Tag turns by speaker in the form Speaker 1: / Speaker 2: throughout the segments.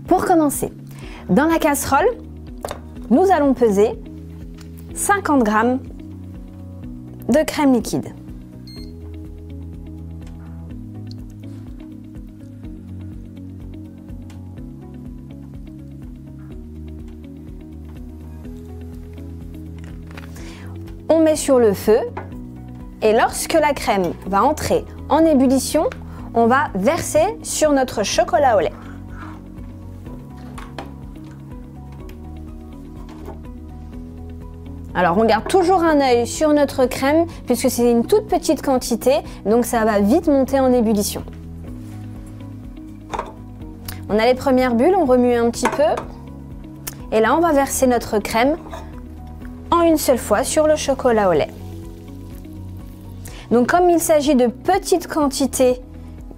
Speaker 1: Pour commencer, dans la casserole, nous allons peser 50 g de crème liquide. On met sur le feu et lorsque la crème va entrer en ébullition, on va verser sur notre chocolat au lait. Alors on garde toujours un œil sur notre crème puisque c'est une toute petite quantité, donc ça va vite monter en ébullition. On a les premières bulles, on remue un petit peu et là on va verser notre crème en une seule fois sur le chocolat au lait. Donc comme il s'agit de petites quantités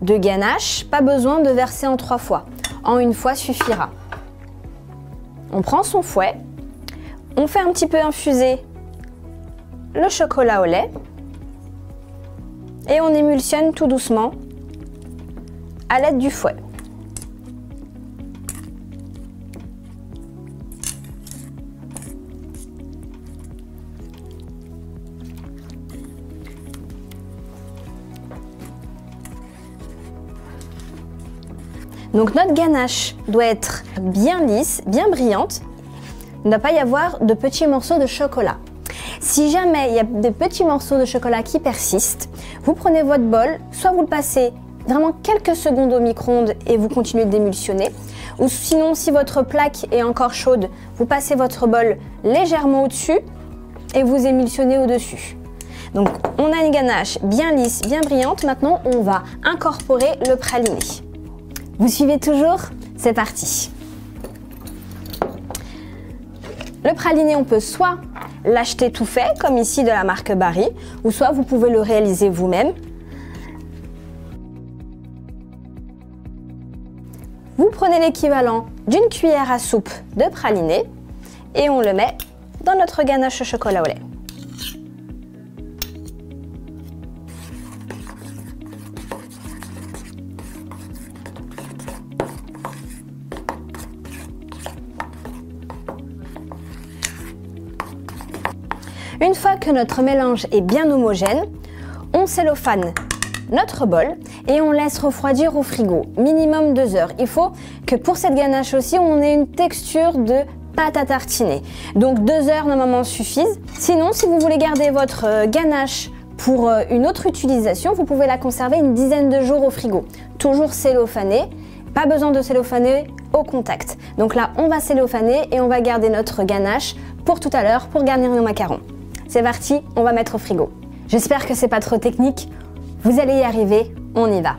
Speaker 1: de ganache, pas besoin de verser en 3 fois. En une fois suffira. On prend son fouet, on fait un petit peu infuser le chocolat au lait et on émulsionne tout doucement à l'aide du fouet. Donc notre ganache doit être bien lisse, bien brillante. Il ne doit pas y avoir de petits morceaux de chocolat. Si jamais il y a des petits morceaux de chocolat qui persistent, vous prenez votre bol, soit vous le passez vraiment quelques secondes au micro-ondes et vous continuez d'émulsionner, ou sinon si votre plaque est encore chaude, vous passez votre bol légèrement au-dessus et vous émulsionnez au-dessus. Donc on a une ganache bien lisse, bien brillante. Maintenant on va incorporer le praliné. Vous suivez toujours? C'est parti. Le praliné, on peut soit l'acheter tout fait, comme ici de la marque Barry, ou soit vous pouvez le réaliser vous-même. Vous prenez l'équivalent d'une cuillère à soupe de praliné et on le met dans notre ganache au chocolat au lait. Une fois que notre mélange est bien homogène, on cellophane notre bol et on laisse refroidir au frigo, minimum 2 heures. Il faut que pour cette ganache aussi, on ait une texture de pâte à tartiner. Donc 2 heures normalement suffisent. Sinon, si vous voulez garder votre ganache pour une autre utilisation, vous pouvez la conserver une dizaine de jours au frigo. Toujours cellophané, pas besoin de cellophaner au contact. Donc là, on va cellophaner et on va garder notre ganache pour tout à l'heure pour garnir nos macarons. C'est parti, on va mettre au frigo. J'espère que c'est pas trop technique. Vous allez y arriver, on y va.